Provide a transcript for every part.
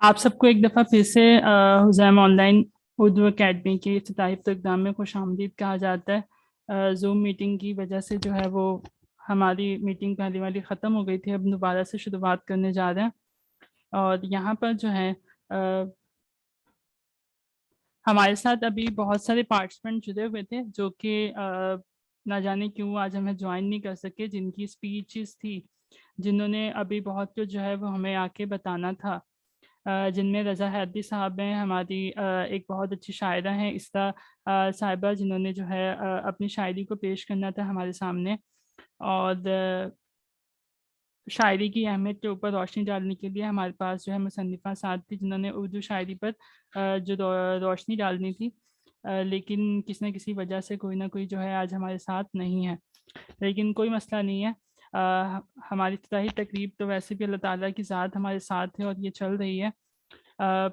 آپ سب کو ایک دفعہ پھر سے حزیم آن لائن اردو اکیڈمی کے افتتاحی پروگرام میں خوش آمدید کہا جاتا ہے۔ زوم میٹنگ کی وجہ سے جو ہے وہ ہماری میٹنگ پہلی والی ختم ہو گئی تھی، اب دوبارہ سے شروعات کرنے جا رہے ہیں۔ اور یہاں پر جو ہے ہمارے ساتھ ابھی بہت سارے پارٹیسپینٹ جڑے ہوئے تھے جو کہ نہ جانے کیوں آج ہمیں جوائن نہیں کر سکے، جن کی اسپیچز تھی، جنہوں نے ابھی بہت کچھ جو ہے وہ ہمیں آ کے بتانا تھا، جن میں رضا حیدری صاحب ہیں، ہماری ایک بہت اچھی شاعرہ ہیں اسرا صاحبہ، جنہوں نے جو ہے اپنی شاعری کو پیش کرنا تھا ہمارے سامنے، اور شاعری کی اہمیت کے اوپر روشنی ڈالنے کے لیے ہمارے پاس جو ہے مصنفہ ساتھ تھی، جنہوں نے اردو شاعری پر جو روشنی ڈالنی تھی، لیکن کسی نہ کسی وجہ سے کوئی نہ کوئی جو ہے آج ہمارے ساتھ نہیں ہے، لیکن کوئی مسئلہ نہیں ہے۔ ہماری افتتاحی تقریب تو ویسے بھی اللہ تعالیٰ کی ذات ہمارے ساتھ ہے اور یہ چل رہی ہے۔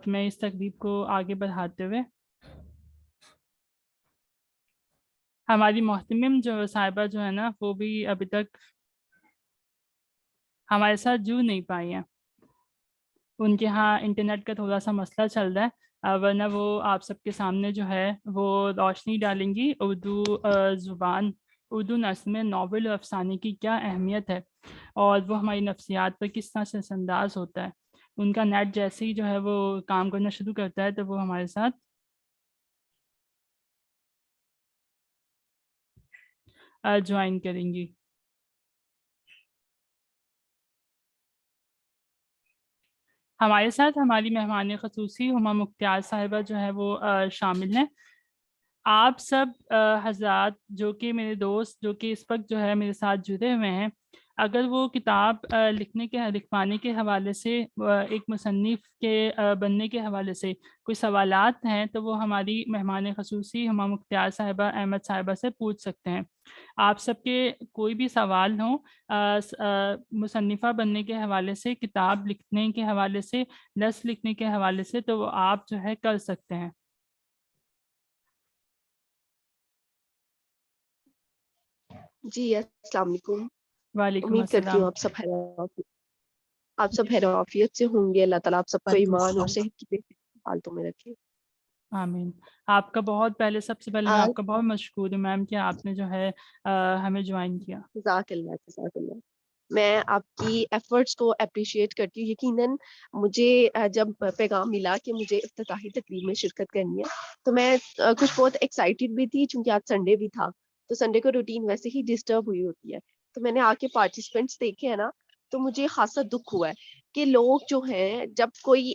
میں اس تقریب کو آگے بڑھاتے ہوئے ہماری محتمم جو صاحبہ جو ہے نا، وہ بھی ابھی تک ہمارے ساتھ جڑ نہیں پائی ہیں، ان کے ہاں انٹرنیٹ کا تھوڑا سا مسئلہ چل رہا ہے، ورنہ وہ آپ سب کے سامنے جو ہے وہ روشنی ڈالیں گی اردو زبان، اردو نثر میں ناول اور افسانے کی کیا اہمیت ہے، اور وہ ہماری نفسیات پر کس طرح سے اثر انداز ہوتا ہے۔ ان کا نیٹ جیسے ہی جو ہے وہ کام کرنا شروع کرتا ہے تو وہ ہمارے ساتھ جوائن کریں گی۔ ہمارے ساتھ ہماری مہمان خصوصی ہما مختار صاحبہ جو ہے وہ شامل ہیں۔ آپ سب حضرات جو کہ میرے دوست جو کہ اس وقت جو ہے میرے ساتھ جڑے ہوئے ہیں، اگر وہ کتاب لکھوانے کے حوالے سے، ایک مصنف کے بننے کے حوالے سے کوئی سوالات ہیں تو وہ ہماری مہمان خصوصی ہما مختار صاحبہ احمد صاحبہ سے پوچھ سکتے ہیں۔ آپ سب کے کوئی بھی سوال ہوں مصنفہ بننے کے حوالے سے، کتاب لکھنے کے حوالے سے، نثر لکھنے کے حوالے سے، تو وہ آپ جو ہے کر سکتے ہیں۔ جی السلام علیکم۔ وعلیکم امید کرتی السلام۔ ہوں آپ سب خیر و عافیت سے ہوں گے۔ اللہ تعالیٰ آپ سب کو ایمان اور صحت کی حالتوں میں رکھے، آمین۔ آپ کا بہت پہلے، سب سے پہلے میں آپ کا بہت مشکور ہوں میم کہ آپ نے جو ہے ہمیں جوائن کیا۔ جزاک اللہ جزاک اللہ۔ میں آپ کی ایفرٹس کو اپریشیٹ کرتی ہوں۔ یقیناً مجھے جب پیغام ملا کہ مجھے افتتاحی تقریب میں شرکت کرنی ہے تو میں کچھ بہت ایکسائٹیڈ بھی تھی، چونکہ آج سنڈے بھی تھا تو سنڈے کو روٹین ویسے ہی ڈسٹرب ہوئی ہوتی ہے، تو میں نے آ کے پارٹیسپینٹس دیکھے ہیں نا، تو مجھے خاصا دکھ ہوا ہے کہ لوگ جو ہیں، جب کوئی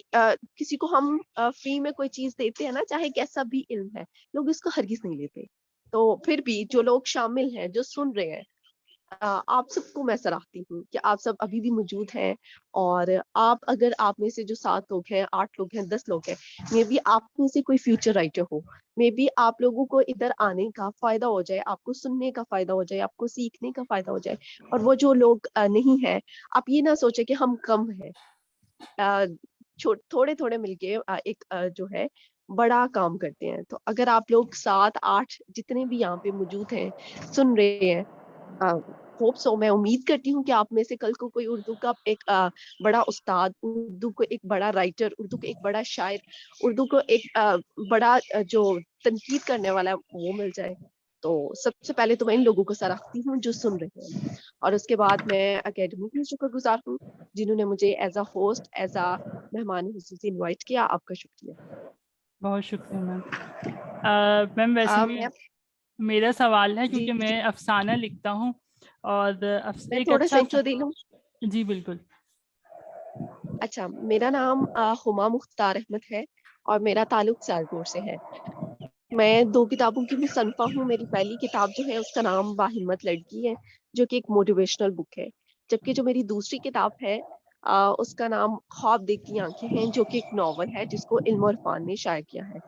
کسی کو ہم فری میں کوئی چیز دیتے ہیں نا، چاہے کیسا بھی علم ہے، لوگ اس کو ہرگز نہیں لیتے۔ تو پھر بھی جو لوگ شامل ہیں، جو سن رہے ہیں، آپ سب کو میں سراہتی ہوں کہ آپ سب ابھی بھی موجود ہیں، اور اگر آپ میں سے جو 7 لوگ ہیں، 8 لوگ ہیں، 10 لوگ ہیں، مے بی آپ میں سے کوئی فیوچر رائٹر ہو، مے بی آپ لوگوں کو ادھر آنے کا فائدہ ہو جائے، آپ کو سننے کا فائدہ ہو جائے، آپ کو سیکھنے کا فائدہ ہو جائے، اور وہ جو لوگ نہیں ہیں، آپ یہ نہ سوچیں کہ ہم کم ہیں، تھوڑے تھوڑے مل کے ایک جو ہے بڑا کام کرتے ہیں۔ تو اگر آپ لوگ 7 8 جتنے بھی یہاں پہ موجود ہیں سن رہے ہیں، ہوپ سو، میں امید کرتی ہوں کہ آپ میں سے کل کو کوئی اردو کا ایک بڑا استاد، اردو کو ایک بڑا رائٹر، اردو کو ایک بڑا شاعر، اردو کو ایک بڑا جو تنقید کرنے والا ہے وہ مل جائے۔ تو سب سے پہلے تو میں ان لوگوں کو سراہتی ہوں جو سن رہے ہیں، اور اس کے بعد میں اکیڈمی کی شکر گزار ہوں جنہوں نے مجھے as a host, as a مہمان خصوصی انوائٹ کیا۔ آپ کا شکریہ۔ بہت شکریہ میم۔ میم ویسے میرا سوال ہے، جی کیونکہ میں افسانہ لکھتا ہوں اور میں ایک تھوڑا سا اچھا انٹرو دے لوں۔ جی بالکل۔ اچھا، میرا نام ہما مختار احمد ہے اور میرا تعلق سیالکوٹ سے ہے۔ میں 2 کتابوں کی مصنفہ ہوں۔ میری پہلی کتاب جو ہے اس کا نام باہمت لڑکی ہے، جو کہ ایک موٹیویشنل بک ہے، جبکہ جو میری دوسری کتاب ہے اس کا نام خواب دیکھتی آنکھیں ہیں، جو کہ ایک ناول ہے جس کو علم عرفان نے شائع کیا ہے۔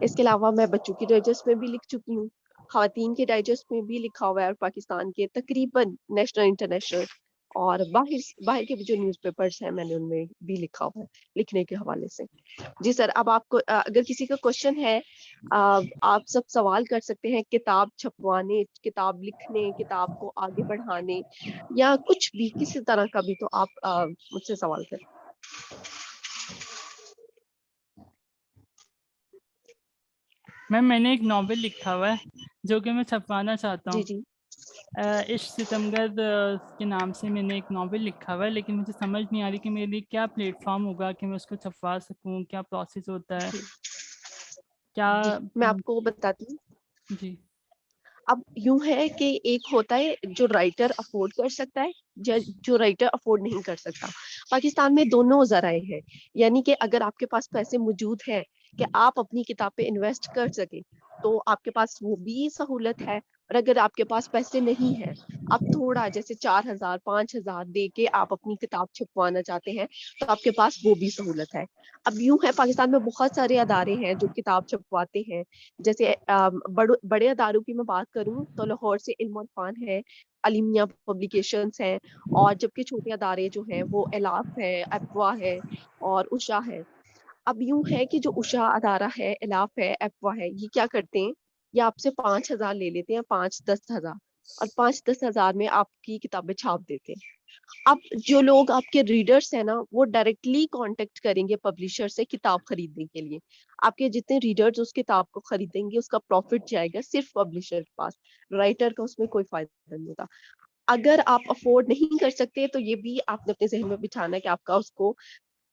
اس کے علاوہ میں بچوں کی ڈائجسٹ میں بھی لکھ چکی ہوں، خواتین کے ڈائجسٹ میں بھی لکھا ہوا ہے، اور پاکستان کے تقریباً نیشنل انٹرنیشنل اور باہر کے بھی جو نیوز پیپرز ہیں میں نے ان میں بھی لکھا ہوا ہے لکھنے کے حوالے سے۔ جی سر، اب آپ کو اگر کسی کا کوشچن ہے، آپ سب سوال کر سکتے ہیں، کتاب چھپوانے، کتاب لکھنے، کتاب کو آگے بڑھانے، یا کچھ بھی کسی طرح کا بھی، تو آپ مجھ سے سوال کریں۔ میم میں نے ایک ناول لکھا ہوا ہے جو کہ میں چھپوانا چاہتا جی ہوں. جی عشق ستمگر کے نام سے میں نے ایک ناول لکھا ہوا ہے، لیکن مجھے سمجھ نہیں آ رہی کہ میرے لیے کیا پلیٹ فارم ہوگا کہ میں اس کو چھپوا سکوں، کیا پروسیس ہوتا ہے، کیا. جی میں آپ کو بتاتی ہوں. جی اب یوں ہے کہ ایک ہوتا ہے جو رائٹر افورڈ کر سکتا ہے، جو رائٹر افورڈ نہیں کر سکتا. پاکستان میں دونوں ذرائع ہیں، یعنی کہ اگر آپ کے پاس پیسے موجود ہیں کہ آپ اپنی کتاب پہ انویسٹ کر سکیں تو آپ کے پاس وہ بھی سہولت ہے. اور اگر آپ کے پاس پیسے نہیں ہیں، آپ تھوڑا جیسے 4,000 5,000 دے کے آپ اپنی کتاب چھپوانا چاہتے ہیں تو آپ کے پاس وہ بھی سہولت ہے. اب یوں ہے پاکستان میں بہت سارے ادارے ہیں جو کتاب چھپواتے ہیں. جیسے بڑے اداروں کی میں بات کروں تو لاہور سے علم عرفان ہے، علیمیہ پبلیکیشنز ہیں، اور جبکہ چھوٹے ادارے جو ہیں وہ الاف ہے، افوا ہے اور اشا ہے. اب یوں ہے کہ جو اشا ادارہ ہے، الاف ہے، افوا ہے، یہ کیا کرتے ہیں، یہ آپ سے 5,000 لے لیتے ہیں، 5-10 ہزار، اور 5-10 ہزار میں آپ کی کتابیں چھاپ دیتے ہیں. اب جو لوگ آپ کے ریڈرز ہیں نا وہ ڈائریکٹلی کانٹیکٹ کریں گے پبلشر سے کتاب خریدنے کے لیے. آپ کے جتنے ریڈرز اس کتاب کو خریدیں گے اس کا پروفٹ جائے گا صرف پبلشر کے پاس، رائٹر کا اس میں کوئی فائدہ نہیں ہوتا. اگر آپ افورڈ نہیں کر سکتے تو یہ بھی آپ نے اپنے ذہن میں بٹھانا ہے کہ آپ کا اس کو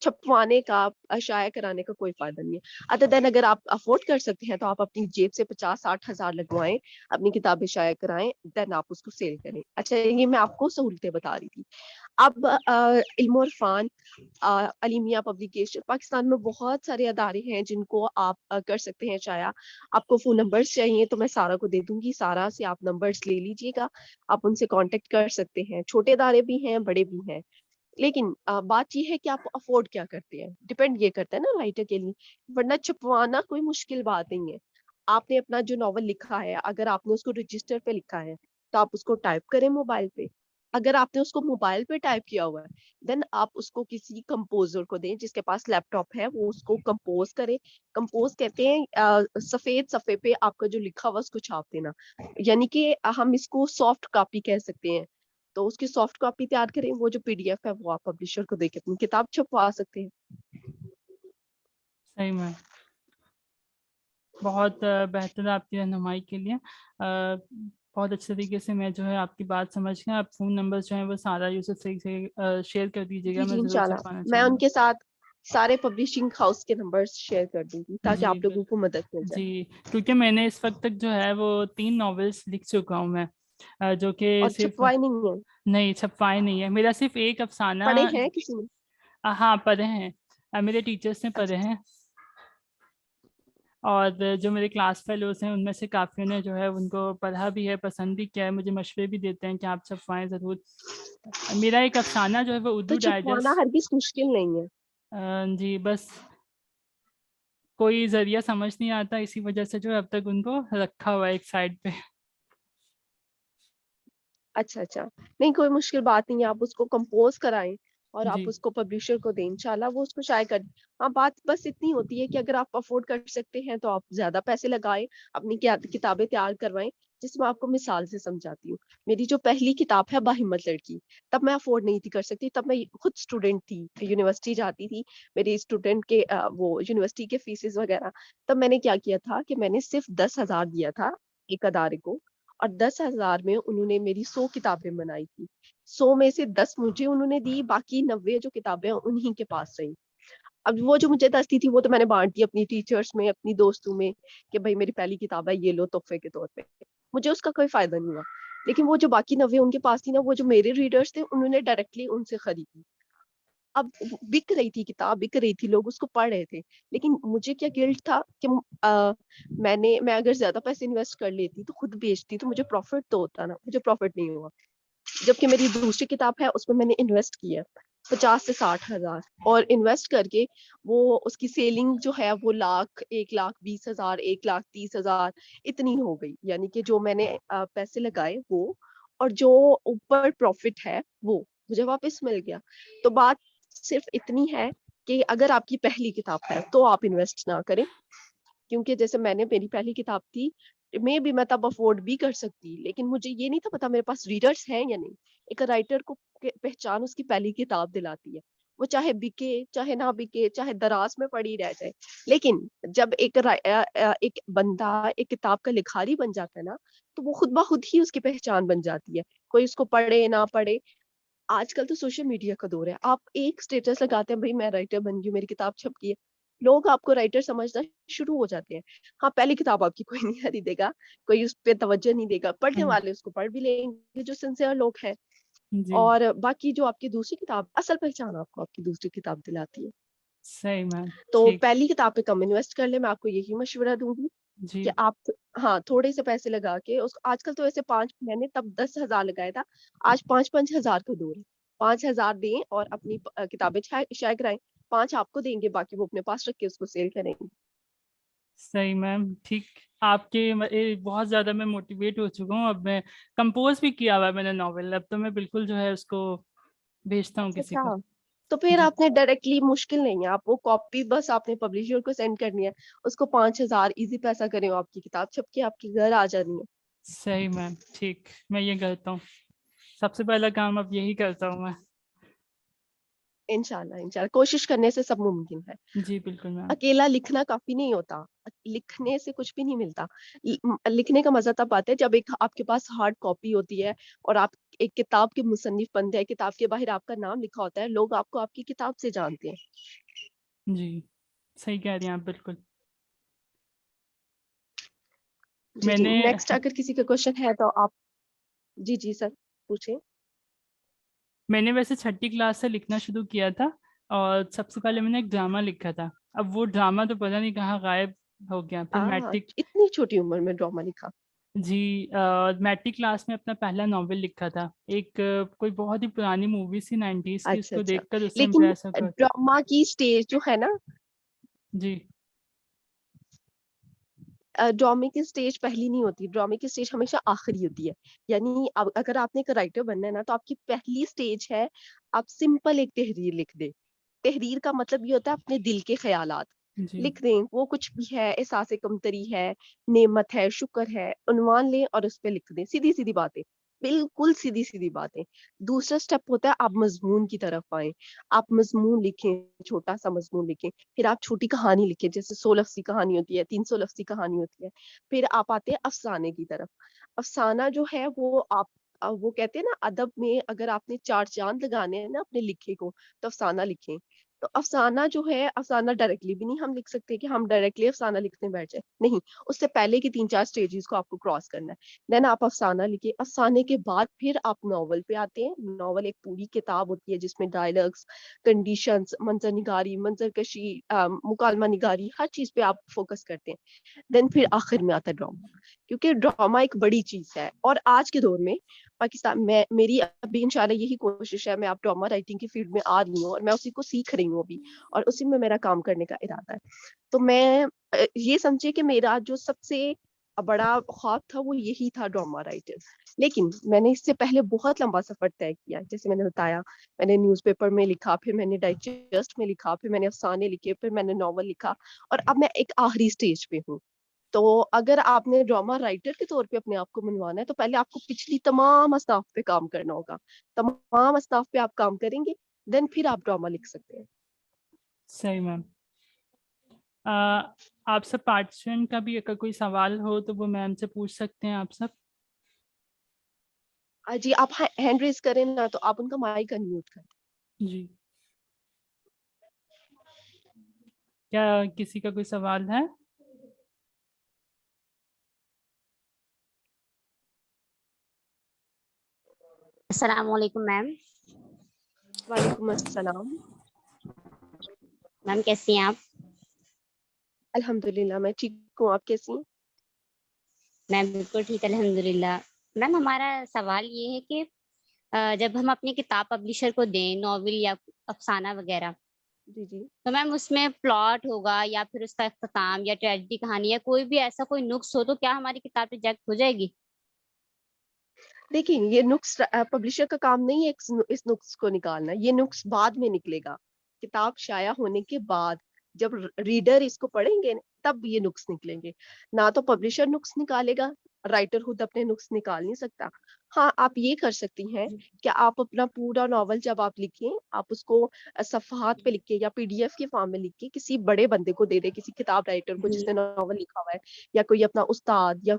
چھپوانے کا، شائع کرانے کا کوئی فائدہ نہیں ہے. ادر دین اگر آپ افورڈ کر سکتے ہیں تو آپ اپنی جیب سے 50-60 ہزار لگوائیں، اپنی کتابیں شائع کرائیں، دین آپ اس کو سیل کریں. اچھا یہ میں آپ کو سہولتیں بتا رہی تھی. اب علم عرفان، علیمیہ پبلیکیشن، پاکستان میں بہت سارے ادارے ہیں جن کو آپ کر سکتے ہیں شائع. آپ کو فون نمبرز چاہیے تو میں سارا کو دے دوں گی، سارا سے آپ نمبرز لے لیجیے گا، آپ ان سے کانٹیکٹ کر سکتے ہیں. چھوٹے ادارے بھی ہیں، بڑے بھی ہیں، لیکن بات یہ ہے کہ آپ افورڈ کیا کرتے ہیں، ڈپینڈ یہ کرتا ہے نا رائٹر کے لیے. ورنہ چھپوانا کوئی مشکل بات نہیں ہے. آپ نے اپنا جو ناول لکھا ہے اگر آپ نے اس کو رجسٹر پہ لکھا ہے تو آپ اس کو ٹائپ کریں موبائل پہ. اگر آپ نے اس کو موبائل پہ ٹائپ کیا ہوا ہے دین آپ اس کو کسی کمپوزر کو دیں، جس کے پاس لیپ ٹاپ ہے وہ اس کو کمپوز کرے. کمپوز کہتے ہیں سفید صفحے پہ آپ کا جو لکھا ہوا اس کو چھاپ دینا، یعنی کہ ہم اس کو سافٹ کاپی کہہ سکتے ہیں. تو اس کی سافٹ کاپی تیار کریں، وہ جو پی ڈی ایف ہے وہ آپ پبلشر کو دے کے اپنی کتاب چھپوا سکتے ہیں. صحیح میں بہت بہتر آپ کی رہنمائی کے لیے. بہت اچھے طریقے سے میں جو ہے آپ کی بات سمجھ گیا. آپ فون نمبر جو ہیں وہ سارا یوسف سے شیئر کر دیجیے گا، جی میں جی ضرور انشاءاللہ چھپانا میں چاہوں ان گا. کے ساتھ سارے پبلشنگ ہاؤس کے نمبرز شیئر کر دوں گی تاکہ جی آپ لوگوں کو مدد مل جائے. جی کیونکہ میں نے اس وقت تک جو ہے وہ 3 ناولس لکھ چکا ہوں میں، جو کہ اور صرف چھپوائے نہیں ہیں؟ نہیں چھپائے نہیں ہے. میرا صرف ایک افسانہ پڑھے ہیں کسی نے؟ ہاں پڑھے ہیں، میرے ٹیچرس نے پڑھے اچھا ہیں، اور جو میرے کلاس فیلوز ہیں ان میں سے کافیوں نے جو ہے ان کو پڑھا بھی ہے، پسند بھی کیا ہے، مجھے مشورے بھی دیتے ہیں کہ آپ چھپوائیں ضرور. میرا ایک افسانہ جو ہے وہ تو اردو چھپوانا ڈائجسٹ. ہرگز مشکل نہیں ہے. جی بس کوئی ذریعہ سمجھ نہیں آتا، اسی وجہ سے جو ہے اب تک ان کو رکھا ہوا ہے ایک سائڈ پہ. اچھا اچھا نہیں کوئی مشکل بات نہیں ہے، آپ اس کو کمپوز کرائیں اور آپ جی اس کو پبلشر کو دیں، انشاءاللہ وہ اس کو شائع کر. ہاں بات بس اتنی ہوتی ہے کہ اگر آپ افورڈ کر سکتے ہیں تو آپ زیادہ پیسے لگائیں، اپنی کتابیں تیار کروائیں. جس میں آپ کو مثال سے سمجھاتی ہوں، میری جو پہلی کتاب ہے باہمت لڑکی، تب میں افورڈ نہیں تھی کر سکتی، تب میں خود اسٹوڈنٹ تھی، یونیورسٹی جاتی تھی، میری اسٹوڈنٹ کے وہ یونیورسٹی کے فیسز وغیرہ. تب میں نے کیا کیا تھا کہ میں نے صرف 10,000 دیا تھا ایک ادارے کو، اور 10,000 میں انہوں نے میری 100 کتابیں بنائی تھی. 100 میں سے 10 مجھے انہوں نے دی، باقی 90 جو کتابیں انہیں کے پاس رہی. اب وہ جو مجھے 10 دی تھی وہ تو میں نے بانٹ دی اپنی ٹیچرز میں، اپنی دوستوں میں، کہ بھائی میری پہلی کتاب ہے، یہ لو تحفے کے طور پہ. مجھے اس کا کوئی فائدہ نہیں ہوا. لیکن وہ جو باقی 90 ان کے پاس تھی نا، وہ جو میرے ریڈرز تھے انہوں نے ڈائریکٹلی ان سے خریدی. اب بک رہی تھی کتاب، بک رہی تھی، لوگ اس کو پڑھ رہے تھے، لیکن مجھے کیا گلٹ تھا کہ میں اگر زیادہ پیسے انویسٹ کر لیتی تو خود بیچتی تو مجھے پروفٹ تو ہوتا نا، مجھے پروفٹ نہیں ہوا. جبکہ میری دوسری کتاب ہے اس میں نے انویسٹ کیا 50 سے 60 ہزار، اور انویسٹ کر کے وہ اس کی سیلنگ جو ہے وہ 1,20,000 1,30,000 اتنی ہو گئی. یعنی کہ جو میں نے پیسے لگائے وہ، اور جو اوپر پروفٹ ہے وہ مجھے واپس مل گیا. تو بات صرف اتنی ہے کہ اگر آپ کی پہلی کتاب ہے تو آپ انویسٹ نہ کریں، کیونکہ جیسے میری پہلی کتاب تھی، میں بھی میں تب افورڈ بھی کر سکتی، لیکن مجھے یہ نہیں تھا پتا میرے پاس ریڈرز ہیں یا نہیں. ایک رائٹر کو پہچان اس کی پہلی کتاب دلاتی ہے، وہ چاہے بکے چاہے نہ بکے، چاہے دراز میں پڑی رہ جائے، لیکن جب ایک بندہ ایک کتاب کا لکھاری بن جاتا ہے نا، تو وہ خود بخود ہی اس کی پہچان بن جاتی ہے، کوئی اس کو پڑھے نہ پڑھے۔ آج کل تو سوشل میڈیا کا دور ہے، آپ ایک اسٹیٹس لگاتے ہیں بھائی میں رائٹر بن گئی ہوں، میری کتاب چھپ گئی ہے، لوگ آپ کو رائٹر سمجھنا شروع ہو جاتے ہیں۔ ہاں پہلی کتاب آپ کی کوئی نہیں خریدے گا، کوئی اس پہ توجہ نہیں دے گا، پڑھنے والے اس کو پڑھ بھی لیں گے جو سنسیئر لوگ ہیں، جی اور باقی جو آپ کی دوسری کتاب، اصل پہچان آپ کو آپ کی دوسری کتاب دلاتی ہے۔ صحیح میم، تو ٹھیک، پہلی کتاب پہ کم انویسٹ کر لیں، میں آپ کو یہی مشورہ دوں گی جی کہ آپ ہاں تھوڑے سے پیسے لگا کے آج کل تو ایسے 5، میں نے تب 10,000 لگایا تھا، آج 5,000 کا دور ہے، 5,000 دیں اور اپنی کتابیں شائع کرائیں، 5 آپ کو دیں گے، باقی وہ اپنے پاس رکھ کے اس کو سیل کریں گے۔ صحیح میم، ٹھیک، آپ کے بہت زیادہ میں موٹیویٹ ہو چکا ہوں، اب میں کمپوز بھی کیا ہوا ہے میں نے ناول، اب تو میں بالکل جو ہے اس کو بھیجتا ہوں اچھا کسی کو۔ اچھا، تو پھر جی آپ نے ڈائریکٹلی، مشکل نہیں ہے، آپ وہ کاپی بس آپ نے پبلشر کو سینڈ کرنی ہے، اس کو 5,000 ایزی پیسہ کریں، آپ کی کتاب چھپ کے آپ کے گھر آ جانی ہے۔ صحیح میم، ٹھیک، میں یہ کرتا ہوں، سب سے پہلا کام اب یہی کرتا ہوں میں۔ انشاءاللہ انشاءاللہ، کوشش کرنے سے سب ممکن ہے۔ جی بالکل میم، اکیلا لکھنا کافی نہیں ہوتا، لکھنے سے کچھ بھی نہیں ملتا، لکھنے کا مزہ تب آتا ہے جب ایک آپ کے پاس ہارڈ کاپی ہوتی ہے اور آپ ایک کتاب کے مصنف بنتے ہیں، کتاب کے باہر آپ کا نام لکھا ہوتا ہے، لوگ آپ کو آپ کی کتاب سے جانتے ہیں۔ جی صحیح کہہ رہی ہیں آپ بالکل۔ جی میں جی، نے نیکسٹ اگر کسی کا کوشچن ہے تو آپ، جی جی سر پوچھیں۔ میں نے ویسے 6ٹھی کلاس سے لکھنا شروع کیا تھا، اور سب سے پہلے میں نے ایک ڈرامہ لکھا تھا، اب وہ ڈرامہ تو پتہ نہیں کہاں غائب ہو گیا، پھر میٹرک، اتنی چھوٹی عمر میں ڈرامہ لکھا؟ جی میٹرک کلاس میں اپنا پہلا ناول لکھا تھا، ایک کوئی بہت ہی پرانی مووی سی 90s کی، اس اچھا کو اچھا، دیکھ کر اس سے لیکن امپریس ہو کر۔ ڈرامہ کی سٹیج جو ہے نا، جی ڈرامے کی سٹیج پہلی نہیں ہوتی، ڈرامے کی سٹیج ہمیشہ آخری ہوتی ہے، یعنی اگر آپ نے ایک رائٹر بننا ہے نا، تو آپ کی پہلی سٹیج ہے آپ سمپل ایک تحریر لکھ دیں۔ تحریر کا مطلب یہ ہوتا ہے اپنے دل کے خیالات جی لکھ دیں، وہ کچھ بھی ہے، احساس کمتری ہے، نعمت ہے، شکر ہے، عنوان لیں اور اس پہ لکھ دیں، سیدھی سیدھی باتیں، بالکل سیدھی سیدھی باتیں۔ دوسرا سٹیپ ہوتا ہے آپ مضمون کی طرف آئیں، آپ مضمون لکھیں، چھوٹا سا مضمون لکھیں، پھر آپ چھوٹی کہانی لکھیں، جیسے 100 لفظی کہانی ہوتی ہے، 300 لفظی کہانی ہوتی ہے، پھر آپ آتے ہیں افسانے کی طرف۔ افسانہ جو ہے وہ کہتے ہیں نا ادب میں، اگر آپ نے 4 چاند لگانے ہیں نا اپنے لکھے کو، تو افسانہ لکھیں۔ تو افسانہ جو ہے، افسانہ ڈائریکٹلی بھی نہیں ہم لکھ سکتے کہ ہم ڈائریکٹلی افسانہ لکھنے بیٹھ جائیں، نہیں، اس سے پہلے کی 3-4 سٹیجز کو آپ کو کراس کرنا ہے، دین آپ افسانہ لکھیں، افسانے کے بعد پھر آپ ناول پہ آتے ہیں۔ ناول ایک پوری کتاب ہوتی ہے جس میں ڈائلاگس، کنڈیشنز، منظر نگاری، منظر کشی، مکالمہ نگاری، ہر چیز پہ آپ فوکس کرتے ہیں، دین پھر آخر میں آتا ہے ڈرامہ، کیونکہ ڈرامہ ایک بڑی چیز ہے۔ اور آج کے دور میں پاکستان میں، میری ابھی انشاءاللہ یہی کوشش ہے، میں اب ڈرامہ رائٹنگ کی فیلڈ میں آ رہی ہوں اور میں اسی کو سیکھ رہی ہوں ابھی، اور اسی میں میرا کام کرنے کا ارادہ ہے۔ تو میں یہ سمجھے کہ میرا جو سب سے بڑا خواب تھا وہ یہی تھا، ڈرامہ رائٹر، لیکن میں نے اس سے پہلے بہت لمبا سفر طے کیا، جیسے میں نے بتایا، میں نے نیوز پیپر میں لکھا، پھر میں نے ڈائجسٹ میں لکھا، پھر میں نے افسانے لکھے، پھر میں نے ناول لکھا، اور اب میں ایک آخری سٹیج پہ ہوں۔ تو اگر آپ نے ڈرامہ رائٹر کے طور پہ اپنے آپ کو منوانا ہے، تو پہلے آپ کو پچھلی تمام اصناف پہ کام کرنا ہوگا، تمام اصناف پہ آپ کام کریں گے، دین پھر آپ ڈرامہ لکھ سکتے ہیں۔ صحیح میم، آپ سب پارٹیسپینٹ کا بھی اگر کوئی سوال ہو تو وہ میم سے پوچھ سکتے ہیں آپ سب۔ جی آپ ہینڈ ریز کریں نا تو آپ ان کا مائک انمیوٹ کریں۔ جی کیا کسی کا کوئی سوال ہے؟ السلام علیکم میم۔ وعلیکم السلام۔ میم کیسی ہیں آپ؟ الحمدللہ میں ٹھیک ہوں، آپ کیسی ہیں؟ میں بالکل ٹھیک الحمد للہ۔ میم ہمارا سوال یہ ہے کہ جب ہم اپنی کتاب پبلشر کو دیں، ناول یا افسانہ وغیرہ، جی جی، تو میم اس میں پلاٹ ہوگا یا پھر اس کا اختتام یا ٹریجڈی کہانی یا کوئی بھی ایسا کوئی نقص ہو، تو کیا ہماری کتاب ریجیکٹ ہو جائے گی؟ دیکھیں یہ نقص پبلشر کا کام نہیں ہے اس نقص کو نکالنا، یہ نقص بعد میں نکلے گا، کتاب شائع ہونے کے بعد جب ریڈر اس کو پڑھیں گے تب یہ نقص نکلیں گے، نہ تو پبلشر نقص نکالے گا، رائٹر خود اپنے نقص نکال نہیں سکتا. ہاں آپ یہ کر سکتی ہیں کہ آپ اپنا پورا ناول جب آپ لکھیں آپ اس کو صفحات پہ لکھ کے یا PDF کے فارم میں لکھ کے کسی بڑے بندے کو دے دیں, کسی کتاب رائٹر کو جس نے ناول لکھا ہوا ہے, یا کوئی اپنا استاد, یا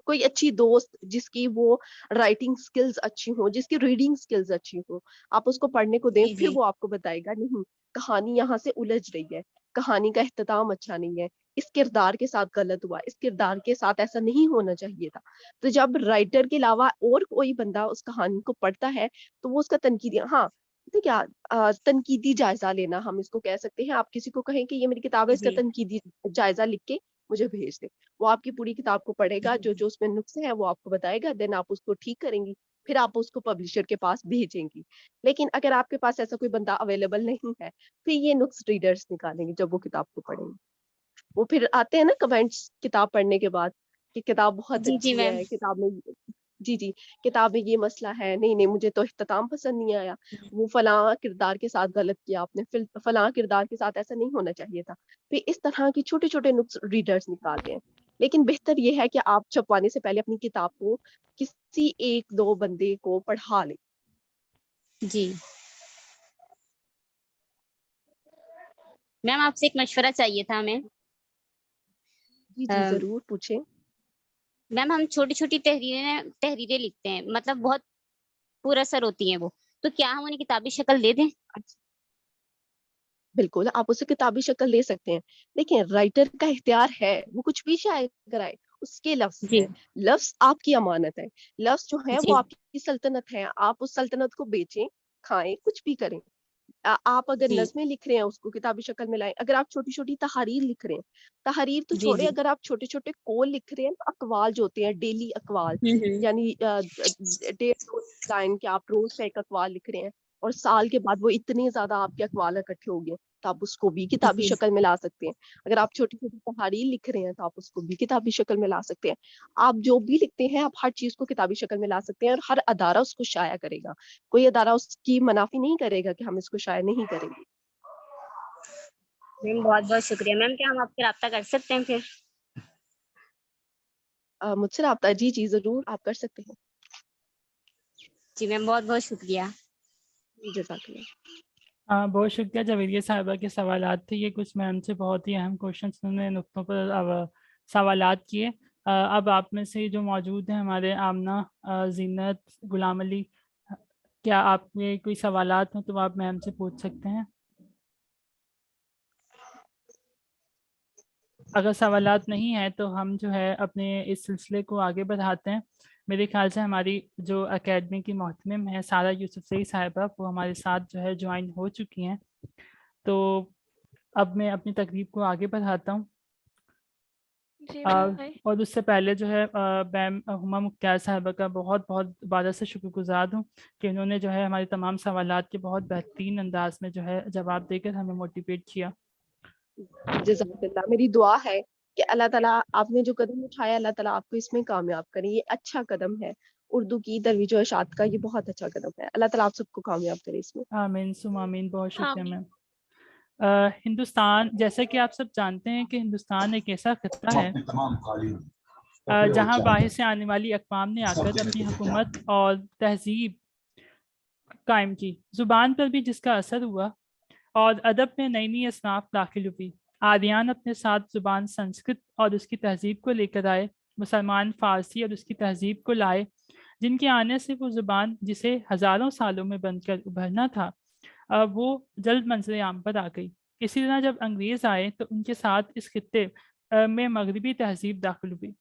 کوئی اچھی دوست جس کی وہ رائٹنگ سکلز اچھی ہوں, جس کی ریڈنگ سکلز اچھی ہوں, آپ اس کو پڑھنے کو دیں. پھر وہ آپ کو بتائے گا نہیں کہانی یہاں سے الجھ رہی ہے, کہانی کا اختتام اچھا نہیں ہے, اس کردار کے ساتھ غلط ہوا, اس کردار کے ساتھ ایسا نہیں ہونا چاہیے تھا. تو جب رائٹر کے علاوہ اور کوئی بندہ اس کہانی کو پڑھتا ہے تو وہ اس کا تنقیدی, ہاں کیا تنقیدی جائزہ لینا ہم اس کو کہہ سکتے ہیں. آپ کسی کو کہیں کہ یہ میری کتاب ہے, اس کا تنقیدی جائزہ لکھ کے مجھے بھیج دیں, وہ آپ کی پوری کتاب کو پڑھے گا, جو جو اس میں نقص ہیں وہ آپ کو بتائے گا, دین آپ اس کو ٹھیک کریں گی, پھر آپ اس کو پبلشر کے پاس بھیجیں گی. لیکن اگر آپ کے پاس ایسا کوئی بندہ اویلیبل نہیں ہے, پھر یہ نقص ریڈرز نکالیں گے جب وہ کتاب کو پڑھیں گے. وہ پھر آتے ہیں نا کمنٹس کتاب پڑھنے کے بعد کہ کتاب بہت جی اچھی میم. ہے, کتاب میں جی کتاب میں یہ مسئلہ ہے, نہیں مجھے تو اختتام پسند نہیں آیا, وہ فلاں کردار کے ساتھ غلط کیا آپ نے, فلاں کردار کے ساتھ ایسا نہیں ہونا چاہیے تھا. پھر اس طرح کی چھوٹے چھوٹے نقص ریڈرز نکالتے ہیں. لیکن بہتر یہ ہے کہ آپ چھپوانے سے پہلے اپنی کتاب کو کسی 1-2 بندے کو پڑھا لیں. جی میم آپ سے ایک مشورہ چاہیے تھا ہمیں. جی ضرور پوچھیں. میم ہم چھوٹی چھوٹی تحریریں لکھتے ہیں, مطلب بہت پورا اثر ہوتی ہیں وہ, تو کیا ہم انہیں کتابی شکل دے دیں؟ بالکل آپ اسے کتابی شکل دے سکتے ہیں. دیکھیں رائٹر کا اختیار ہے, وہ کچھ بھی شائع کرائے, اس کے لفظ جی ہیں, لفظ آپ کی امانت ہے, لفظ جو ہے جی وہ آپ کی سلطنت ہے, آپ اس سلطنت کو بیچیں, کھائیں, کچھ بھی کریں. آپ اگر جی نظمیں لکھ رہے ہیں اس کو کتابی شکل میں لائیں, اگر آپ چھوٹی چھوٹی تحریر لکھ رہے ہیں, تحریر تو جی چھوڑے, جی اگر آپ چھوٹے چھوٹے قول لکھ رہے ہیں, اقوال جو ہوتے ہیں ڈیلی اقوال, ہوں یعنی 1.5 لائن کے آپ روز کا ایک اقوال لکھ رہے ہیں, اور سال کے بعد وہ اتنے زیادہ آپ کے اقوال اکٹھے ہو گئے, تو آپ اس کو بھی کتابی جی شکل میں لا سکتے ہیں. اگر آپ چھوٹی چھوٹی تحریر لکھ رہے ہیں تو آپ اس کو بھی کتابی شکل میں لا سکتے ہیں. آپ جو بھی لکھتے ہیں آپ ہر چیز کو کتابی شکل میں لا سکتے ہیں, اور ہر ادارہ اس کو شائع کرے گا. کوئی ادارہ اس کی منافی نہیں کرے گا کہ ہم اس کو شائع نہیں کریں گے. میم بہت بہت شکریہ. میم کیا ہم آپ سے رابطہ کر سکتے ہیں پھر؟ مجھ سے رابطہ جی ضرور آپ کر سکتے ہیں. جی میم بہت بہت شکریہ. جزاک اللہ. بہت شکریہ جویریہ صاحبہ کے سوالات تھے یہ, کچھ میم سے بہت ہی اہم کوشچنس انہوں نے نقطوں پر سوالات کیے. اب آپ میں سے جو موجود ہیں ہمارے آمنہ, زینت, غلام علی, کیا آپ کے کوئی سوالات ہیں تو آپ میم سے پوچھ سکتے ہیں. اگر سوالات نہیں ہیں تو ہم جو ہے اپنے اس سلسلے کو آگے بڑھاتے ہیں. میرے خیال سے ہماری جو اکیڈمی کی محتمم ہے سارہ یوسفزئی صاحبہ, وہ ہمارے ساتھ جو ہے جوائن ہو چکی ہیں. تو اب میں اپنی تقریب کو آگے بڑھاتا ہوں. اور اس سے پہلے جو ہے میم ہما مختار صاحبہ کا بہت بہت دوبارہ سے شکر گزار ہوں کہ انہوں نے جو ہے ہمارے تمام سوالات کے بہت بہترین انداز میں جو ہے جواب دے کر ہمیں موٹیویٹ کیا. جزاک اللہ. میری دعا ہے کہ اللہ تعالیٰ آپ نے جو قدم اٹھایا اللہ تعالیٰ آپ کو اس میں کامیاب کرے. یہ اچھا قدم ہے, اردو کی ترویج و اشاعت کا یہ بہت اچھا قدم ہے. اللہ تعالیٰ آپ سب کو کامیاب کرے اس میں. آمین ثم آمین. بہت شکریہ میم. ہندوستان, جیسا کہ آپ سب جانتے ہیں کہ ہندوستان ایک ایسا خطہ ہے جہاں باہر سے آنے والی اقوام نے آ کر اپنی حکومت اور تہذیب قائم کی. زبان پر بھی جس کا اثر ہوا اور ادب میں نئی نئی اصناف داخل ہوئی. آریان اپنے ساتھ زبان سنسکرت اور اس کی تہذیب کو لے کر آئے. مسلمان فارسی اور اس کی تہذیب کو لائے, جن کے آنے سے وہ زبان جسے ہزاروں سالوں میں بن کر ابھرنا تھا وہ جلد منظر عام پر آ گئی. اسی طرح جب انگریز آئے تو ان کے ساتھ اس خطے میں مغربی تہذیب داخل ہوئی.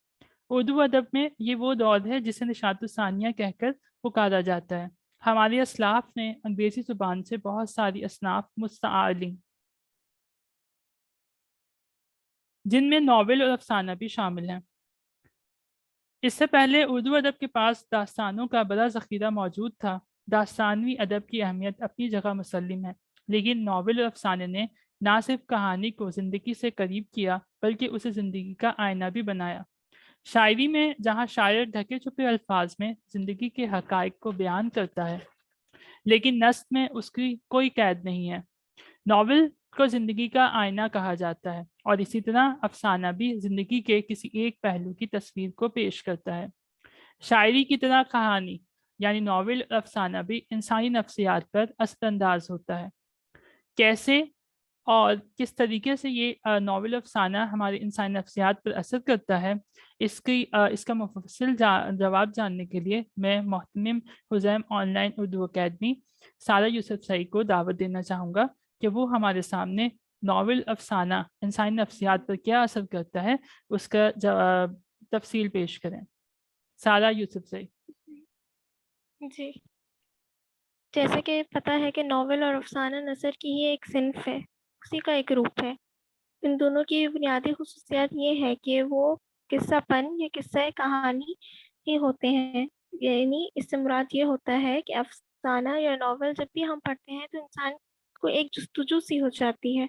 اردو ادب میں یہ وہ دور ہے جسے نشاط الثانیہ کہہ کر پکارا جاتا ہے. ہمارے اسلاف نے انگریزی زبان سے بہت ساری اصناف مستعار لیں, جن میں ناول اور افسانہ بھی شامل ہیں. اس سے پہلے اردو ادب کے پاس داستانوں کا بڑا ذخیرہ موجود تھا. داستانوی ادب کی اہمیت اپنی جگہ مسلم ہے, لیکن ناول اور افسانے نے نہ صرف کہانی کو زندگی سے قریب کیا بلکہ اسے زندگی کا آئینہ بھی بنایا. شاعری میں جہاں شاعر ڈھکے چھپے الفاظ میں زندگی کے حقائق کو بیان کرتا ہے, لیکن نثر میں اس کی کوئی قید نہیں ہے. ناول کو زندگی کا آئینہ کہا جاتا ہے. اور اسی طرح افسانہ بھی زندگی کے کسی ایک پہلو کی تصویر کو پیش کرتا ہے۔ شاعری کی طرح کہانی یعنی ناول افسانہ بھی انسانی نفسیات پر اثر انداز ہوتا ہے۔ کیسے اور کس طریقے سے یہ ناول افسانہ ہمارے انسانی نفسیات پر اثر کرتا ہے، اس کا مفصل جواب جاننے کے لیے میں محتمم حزیم online Urdu academy Sara Yusuf Saeed کو دعوت دینا چاہوں گا کہ وہ ہمارے سامنے ناول افسانہ انسانی نفسیات پر کیا اثر کرتا ہے اس کا تفصیل پیش کریں۔ سارہ یوسف سعید۔ جی، جیسے کہ پتہ ہے کہ ناول اور افسانہ نثر کی ہی ایک صنف ہے، اسی کا ایک روپ ہے۔ ان دونوں کی بنیادی خصوصیات یہ ہے کہ وہ قصہ پن یا قصہ کہانی ہی ہوتے ہیں، یعنی اس سے مراد یہ ہوتا ہے کہ افسانہ یا ناول جب بھی ہم پڑھتے ہیں تو انسان کو ایک جستجو سی ہو جاتی ہے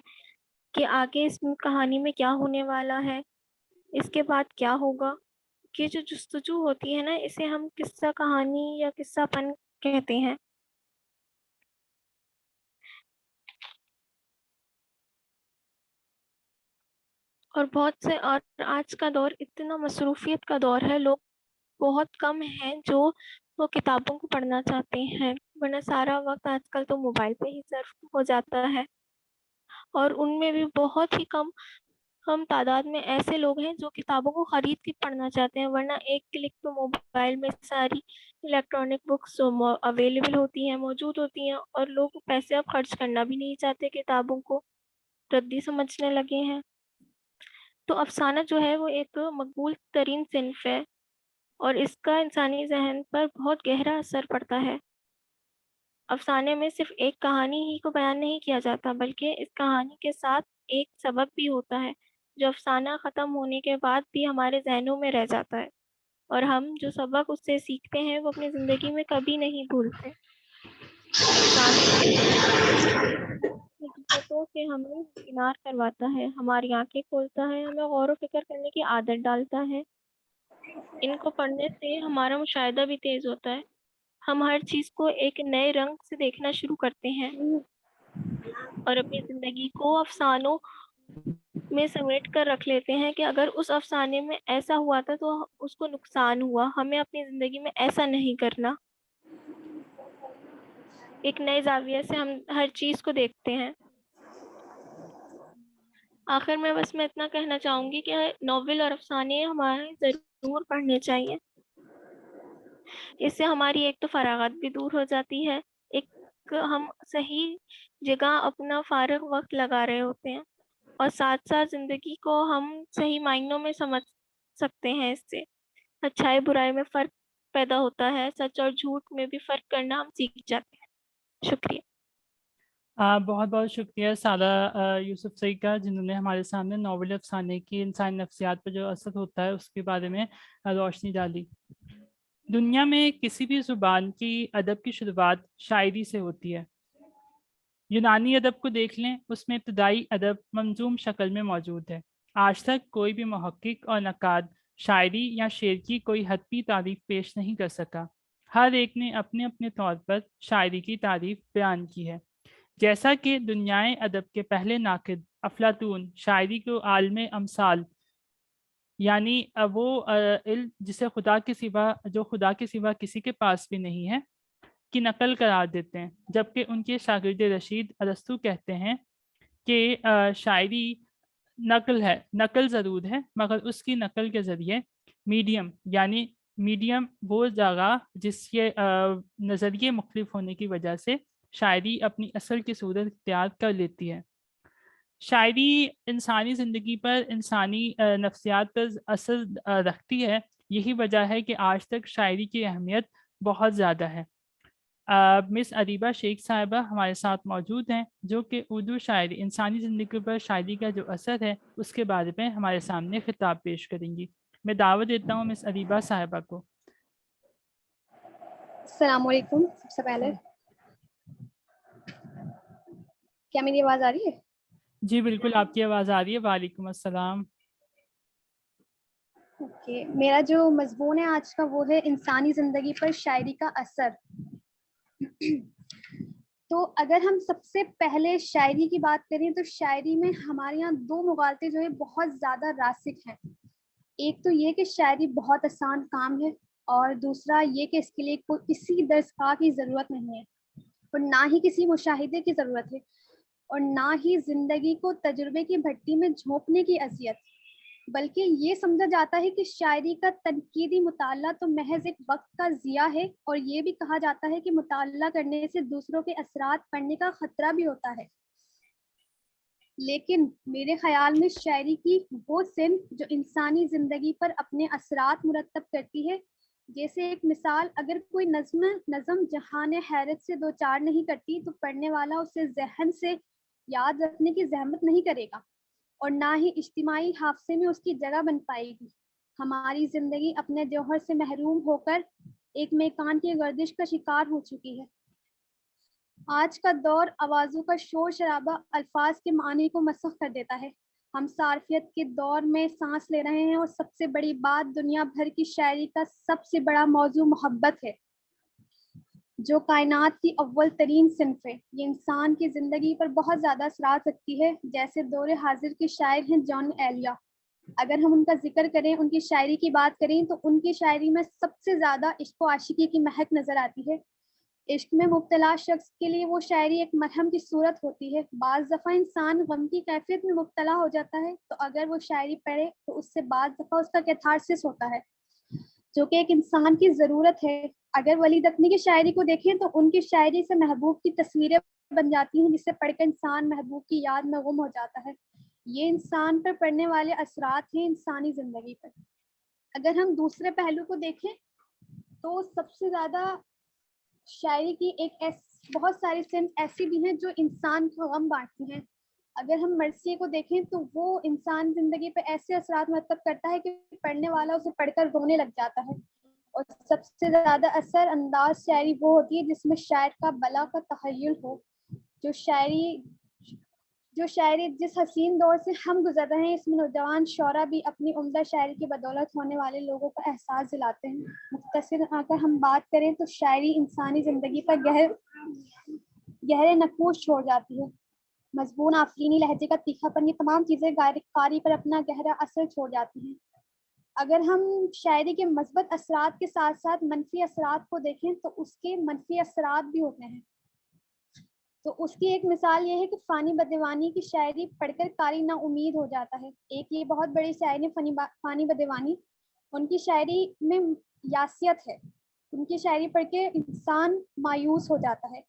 کہ آگے اس کہانی میں کیا ہونے والا ہے، اس کے بعد کیا ہوگا۔ یہ جو جستجو ہوتی ہے نا، اسے ہم قصہ کہانی یا قصہ پن کہتے ہیں۔ اور آج کا دور اتنا مصروفیت کا دور ہے، لوگ بہت کم ہیں جو وہ کتابوں کو پڑھنا چاہتے ہیں، ورنہ سارا وقت آج کل تو موبائل پہ ہی صرف ہو جاتا ہے۔ اور ان میں بھی بہت ہی کم تعداد میں ایسے لوگ ہیں جو کتابوں کو خرید کے پڑھنا چاہتے ہیں، ورنہ ایک کلک تو موبائل میں ساری الیکٹرانک بکس اویلیبل ہوتی ہیں، موجود ہوتی ہیں، اور لوگ پیسے اب خرچ کرنا بھی نہیں چاہتے، کتابوں کو ردی سمجھنے لگے ہیں۔ تو افسانہ جو ہے وہ ایک مقبول ترین صنف ہے اور اس کا انسانی ذہن پر بہت گہرا اثر پڑتا ہے۔ افسانے میں صرف ایک کہانی ہی کو بیان نہیں کیا جاتا، بلکہ اس کہانی کے ساتھ ایک سبق بھی ہوتا ہے جو افسانہ ختم ہونے کے بعد بھی ہمارے ذہنوں میں رہ جاتا ہے، اور ہم جو سبق اس سے سیکھتے ہیں وہ اپنی زندگی میں کبھی نہیں بھولتے۔ حقیقتوں سے ہمیں کنار کرواتا ہے، ہماری آنکھیں کھولتا ہے، ہمیں غور و فکر کرنے کی عادت ڈالتا ہے۔ ان کو پڑھنے سے ہمارا مشاہدہ بھی تیز ہوتا ہے، ہم ہر چیز کو ایک نئے رنگ سے دیکھنا شروع کرتے ہیں اور اپنی زندگی کو افسانوں میں سمیٹ کر رکھ لیتے ہیں کہ اگر اس افسانے میں ایسا ہوا تھا تو اس کو نقصان ہوا، ہمیں اپنی زندگی میں ایسا نہیں کرنا۔ ایک نئے زاویے سے ہم ہر چیز کو دیکھتے ہیں۔ آخر میں بس میں اتنا کہنا چاہوں گی کہ ناول اور افسانے ہمارے ضرور پڑھنے چاہیے۔ اس سے ہماری ایک تو فراغت بھی دور ہو جاتی ہے، ایک ہم صحیح جگہ اپنا فارغ وقت لگا رہے ہوتے ہیں، اور ساتھ ساتھ زندگی کو ہم صحیح معنوں میں سمجھ سکتے ہیں۔ اس سے اچھائی برائی میں فرق پیدا ہوتا ہے، سچ اور جھوٹ میں بھی فرق کرنا ہم سیکھ جاتے ہیں۔ شکریہ۔ بہت بہت شکریہ سارہ یوسف سعید کا، جنہوں نے ہمارے سامنے ناول افسانے کی انسانی نفسیات پر جو اثر ہوتا ہے اس کے بارے میں روشنی ڈالی۔ دنیا میں کسی بھی زبان کی ادب کی شروعات شاعری سے ہوتی ہے۔ یونانی ادب کو دیکھ لیں، اس میں ابتدائی ادب منظوم شکل میں موجود ہے۔ آج تک کوئی بھی محقق اور نقاد شاعری یا شعر کی کوئی حتمی تعریف پیش نہیں کر سکا۔ ہر ایک نے اپنے اپنے طور پر شاعری کی تعریف بیان کی ہے۔ جیسا کہ دنیائے ادب کے پہلے ناقد افلاطون شاعری کو عالم امثال، یعنی وہ علم جسے خدا کے سوا کسی کے پاس بھی نہیں ہے، کی نقل قرار دیتے ہیں، جبکہ ان کے شاگرد رشید ارسطو کہتے ہیں کہ شاعری نقل ضرور ہے، مگر اس کی نقل کے ذریعے میڈیم وہ جگہ جس کے نظریے مختلف ہونے کی وجہ سے شاعری اپنی اصل کی صورت اختیار کر لیتی ہے۔ شاعری انسانی زندگی پر، انسانی نفسیات پر اثر رکھتی ہے۔ یہی وجہ ہے کہ آج تک شاعری کی اہمیت بہت زیادہ ہے۔ مس اریبہ شیخ صاحبہ ہمارے ساتھ موجود ہیں، جو کہ اردو شاعری انسانی زندگی پر شاعری کا جو اثر ہے اس کے بارے میں ہمارے سامنے خطاب پیش کریں گی۔ میں دعوت دیتا ہوں مس اریبہ صاحبہ کو۔ السلام علیکم۔ سب سے پہلے کیا میری آواز آ رہی ہے؟ جی بالکل آپ کی آواز آ رہی ہے۔ وعلیکم السلام۔ اوکے، میرا جو مضمون ہے آج کا وہ ہے انسانی زندگی پر شاعری کا اثر۔ تو اگر ہم سب سے پہلے شاعری کی بات کریں تو شاعری میں ہمارے یہاں دو مغالطے جو ہے بہت زیادہ راسخ ہیں. ایک تو یہ کہ شاعری بہت آسان کام ہے، اور دوسرا یہ کہ اس کے لیے کوئی کسی دستگاہ کی ضرورت نہیں ہے، اور نہ ہی کسی مشاہدے کی ضرورت ہے، اور نہ ہی زندگی کو تجربے کی بھٹی میں جھونکنے کی اذیت، بلکہ یہ سمجھا جاتا ہے کہ شاعری کا تنقیدی مطالعہ تو محض ایک وقت کا ضیاع ہے، اور یہ بھی کہا جاتا ہے کہ مطالعہ کرنے سے دوسروں کے اثرات پڑنے کا خطرہ بھی ہوتا ہے. لیکن میرے خیال میں شاعری کی وہ صنف جو انسانی زندگی پر اپنے اثرات مرتب کرتی ہے، جیسے ایک مثال، اگر کوئی نظم جہان حیرت سے دو چار نہیں کرتی تو پڑھنے والا اسے ذہن سے یاد رکھنے کی زحمت نہیں کرے گا، اور نہ ہی اجتماعی حافظے میں اس کی جگہ بن پائے گی. ہماری زندگی اپنے جوہر سے محروم ہو کر ایک میکان کی گردش کا شکار ہو چکی ہے. آج کا دور آوازوں کا شور شرابہ الفاظ کے معنی کو مسخ کر دیتا ہے. ہم صارفیت کے دور میں سانس لے رہے ہیں، اور سب سے بڑی بات، دنیا بھر کی شاعری کا سب سے بڑا موضوع محبت ہے، جو کائنات کی اول ترین صنف ہے. یہ انسان کی زندگی پر بہت زیادہ اثرات رکھتی ہے. جیسے دور حاضر کے شاعر ہیں جان ایلیا. اگر ہم ان کا ذکر کریں، ان کی شاعری کی بات کریں، تو ان کی شاعری میں سب سے زیادہ عشق و عاشقی کی مہک نظر آتی ہے. عشق میں مبتلا شخص کے لیے وہ شاعری ایک مرہم کی صورت ہوتی ہے. بعض دفعہ انسان غم کی کیفیت میں مبتلا ہو جاتا ہے، تو اگر وہ شاعری پڑھے تو اس سے بعض دفعہ اس کا کیتھارسس ہوتا ہے، جو کہ ایک انسان کی ضرورت ہے. اگر ولید اپنی کی شاعری کو دیکھیں تو ان کی شاعری سے محبوب کی تصویریں بن جاتی ہیں، جسے پڑھ کر انسان محبوب کی یاد میں گم ہو جاتا ہے. یہ انسان پر پڑنے والے اثرات ہیں انسانی زندگی پر. اگر ہم دوسرے پہلو کو دیکھیں تو سب سے زیادہ شاعری کی بہت ساری صنف ایسی بھی ہیں جو انسان کو غم بانٹتی ہیں. اگر ہم مرثیے کو دیکھیں تو وہ انسان زندگی پہ ایسے اثرات مرتب کرتا ہے کہ پڑھنے والا اسے پڑھ کر رونے لگ جاتا ہے. اور سب سے زیادہ اثر انداز شاعری وہ ہوتی ہے جس میں شاعر کا بلا کا تخیل ہو. جو شاعری جس حسین دور سے ہم گزر رہے ہیں، اس میں نوجوان شعراء بھی اپنی عمدہ شاعری کی بدولت ہونے والے لوگوں کا احساس دلاتے ہیں. مختصر اگر ہم بات کریں تو شاعری انسانی زندگی پر گہرے نقوش چھوڑ جاتی ہے. مضمون، آفرینی لہجے کا تیکھا پن، یہ تمام چیزیں قاری پر اپنا گہرا اثر چھوڑ جاتی ہیں. اگر ہم شاعری کے مثبت اثرات کے ساتھ ساتھ منفی اثرات کو دیکھیں تو اس کے منفی اثرات بھی ہوتے ہیں. تو اس کی ایک مثال یہ ہے کہ فانی بدیوانی کی شاعری پڑھ کر قاری نا امید ہو جاتا ہے. ایک یہ بہت بڑی شاعر ہے فانی بدیوانی. ان کی شاعری میں یاسیت ہے، ان کی شاعری پڑھ کے انسان مایوس ہو جاتا ہے.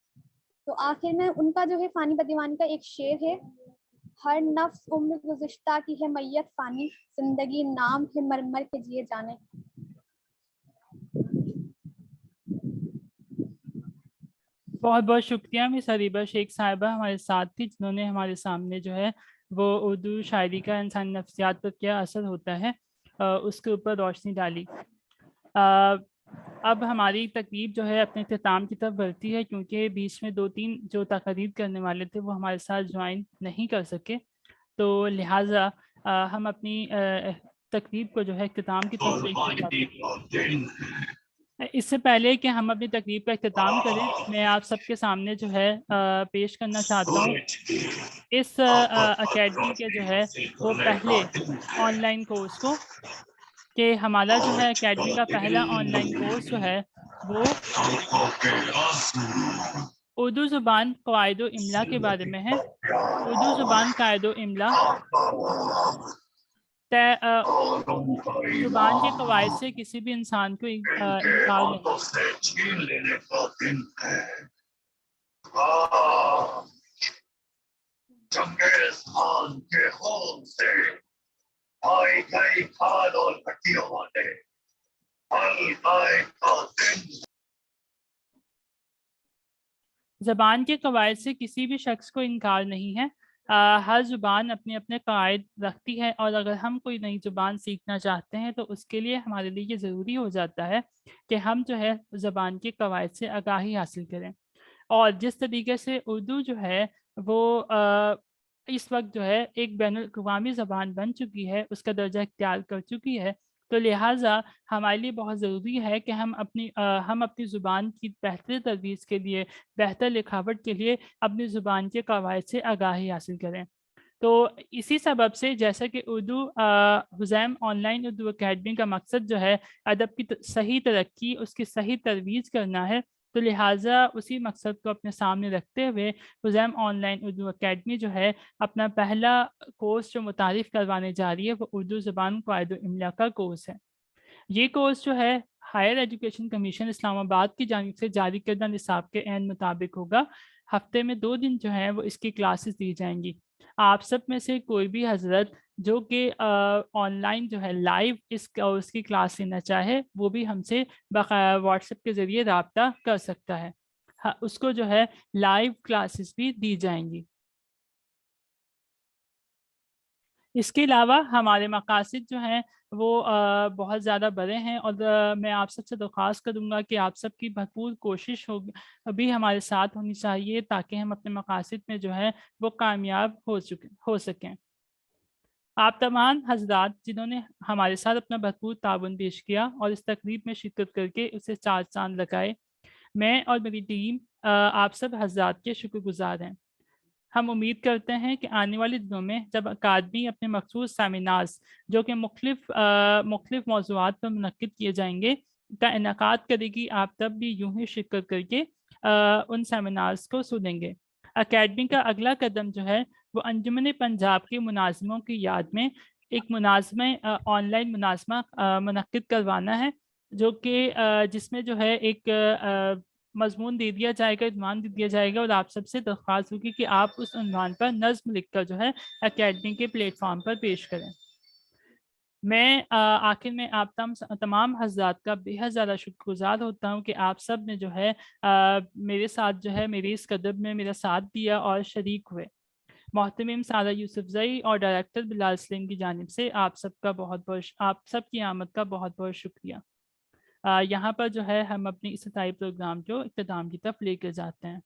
تو آخر میں ان کا جو ہے فانی بدیوانی کا ایک شعر ہے: ہر نفس عمر گزشتہ کی ہے میت فانی، زندگی نام ہے مرمر کے جیے جانے. بہت بہت شکریہ مس حریبہ شیخ صاحبہ ہمارے ساتھ تھی، جنہوں نے ہمارے سامنے جو ہے وہ اردو شاعری کا انسانی نفسیات پر کیا اثر ہوتا ہے اس کے اوپر روشنی ڈالی. اب ہماری تقریب جو ہے اپنے اختتام کی طرف بڑھتی ہے، کیونکہ بیچ میں 2-3 جو تقریر کرنے والے تھے وہ ہمارے ساتھ جوائن نہیں کر سکے، تو لہٰذا ہم اپنی تقریب کو جو ہے اختتام کی طرف لے جاتے ہیں. اس سے پہلے کہ ہم اپنی تقریب کا اختتام کریں، میں آپ سب کے سامنے جو ہے پیش کرنا چاہتا ہوں اس اکیڈمی کے جو ہے وہ پہلے آن لائن کورس کو، کہ ہمارا جو ہے اکیڈمی کا پہلا آن لائن کورس جو ہے وہ اردو زبان قواعد و املا کے بارے میں ہے. اردو زبان قواعد و املا زبان کے قواعد سے کسی بھی انسان کو انکار نہیں. چنگیز خان کے خون سے آئی گئی کھاد اور ہڈیوں والے زبان کے قواعد سے کسی بھی شخص کو انکار نہیں ہے. ہر زبان اپنے اپنے قواعد رکھتی ہے، اور اگر ہم کوئی نئی زبان سیکھنا چاہتے ہیں تو اس کے لیے ہمارے لیے یہ ضروری ہو جاتا ہے کہ ہم جو ہے زبان کے قواعد سے آگاہی حاصل کریں. اور جس طریقے سے اردو جو ہے وہ اس وقت جو ہے ایک بین الاقوامی زبان بن چکی ہے، اس کا درجہ اختیار کر چکی ہے، تو لہٰذا ہمارے لیے بہت ضروری ہے کہ ہم اپنی زبان کی بہتر ترویج کے لیے، بہتر لکھاوٹ کے لیے اپنی زبان کے قواعد سے آگاہی حاصل کریں۔ تو اسی سبب سے جیسا کہ حزیم آن لائن اردو اکیڈمی کا مقصد جو ہے ادب کی صحیح ترقی، اس کی صحیح ترویج کرنا ہے، تو لہٰذا اسی مقصد کو اپنے سامنے رکھتے ہوئے حزیم آن لائن اردو اکیڈمی جو ہے اپنا پہلا کورس جو متعارف کروانے جا رہی ہے وہ اردو زبان قواعد و املا کا کورس ہے۔ یہ کورس جو ہے ہائر ایجوکیشن کمیشن اسلام آباد کی جانب سے جاری کردہ نصاب کے عین مطابق ہوگا۔ ہفتے میں 2 دن جو ہیں وہ اس کی کلاسز دی جائیں گی۔ آپ سب میں سے کوئی بھی حضرت جو کہ آن لائن جو ہے لائیو اس کورس کی کلاس لینا چاہے وہ بھی ہم سے واٹس ایپ کے ذریعے رابطہ کر سکتا ہے۔ اس کو جو ہے لائیو کلاسز بھی دی جائیں گی۔ اس کے علاوہ ہمارے مقاصد جو ہیں وہ بہت زیادہ بڑے ہیں، اور میں آپ سب سے درخواست کروں گا کہ آپ سب کی بھرپور کوشش بھی ہمارے ساتھ ہونی چاہیے تاکہ ہم اپنے مقاصد میں جو ہے وہ کامیاب ہو سکیں۔ آپ تمام حضرات جنہوں نے ہمارے ساتھ اپنا بھرپور تعاون پیش کیا اور اس تقریب میں شرکت کر کے اسے 4 چاند لگائے، میں اور میری ٹیم آپ سب حضرات کے شکر گزار ہیں۔ ہم امید کرتے ہیں کہ آنے والے دنوں میں جب اکادمی اپنے مخصوص سیمینارز جو کہ مختلف موضوعات پر منعقد کیے جائیں گے کا انعقاد کرے گی، آپ تب بھی یوں ہی شرکت کر کے ان سیمینارز کو سنیں گے۔ اکیڈمی کا اگلا قدم جو ہے وہ انجمن پنجاب کے مناظموں کی یاد میں ایک آن لائن مناظمہ منعقد کروانا ہے، جو کہ جس میں جو ہے ایک مضمون دے دیا جائے گا، عنوان دے دیا جائے گا، اور آپ سب سے درخواست ہوگی کہ آپ اس عنوان پر نظم لکھ کر جو ہے اکیڈمی کے پلیٹ فارم پر پیش کریں۔ میں آخر میں آپ تمام حضرات کا بے حد زیادہ شکر گزار ہوتا ہوں کہ آپ سب نے جو ہے میرے ساتھ جو ہے میری اس قدم میں میرا ساتھ دیا اور شریک ہوئے۔ محترم سارہ یوسف زئی اور ڈائریکٹر بلال سلیم کی جانب سے آپ سب کی آمد کا بہت بہت شکریہ۔ یہاں پر جو ہے ہم اپنی افتتاحی پروگرام جو اختتام کی طرف لے کر جاتے ہیں۔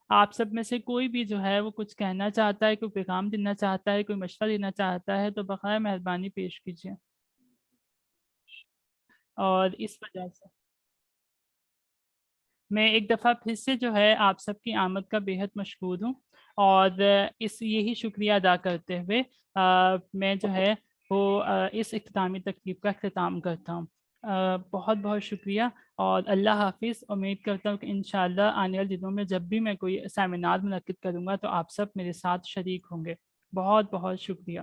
آپ سب میں سے کوئی بھی جو ہے وہ کچھ کہنا چاہتا ہے، کوئی پیغام دینا چاہتا ہے، کوئی مشورہ دینا چاہتا ہے تو بخیر مہربانی پیش کیجیے۔ اور اس وجہ سے میں ایک دفعہ پھر سے جو ہے آپ سب کی آمد کا بے حد مشکور ہوں، اور یہی شکریہ ادا کرتے ہوئے میں جو ہے وہ اس اختتامی تقریب کا اختتام کرتا ہوں۔ بہت بہت شکریہ اور اللہ حافظ۔ امید کرتا ہوں کہ انشاءاللہ آنے والے دنوں میں جب بھی میں کوئی سیمینار منعقد کروں گا تو آپ سب میرے ساتھ شریک ہوں گے۔ بہت بہت شکریہ۔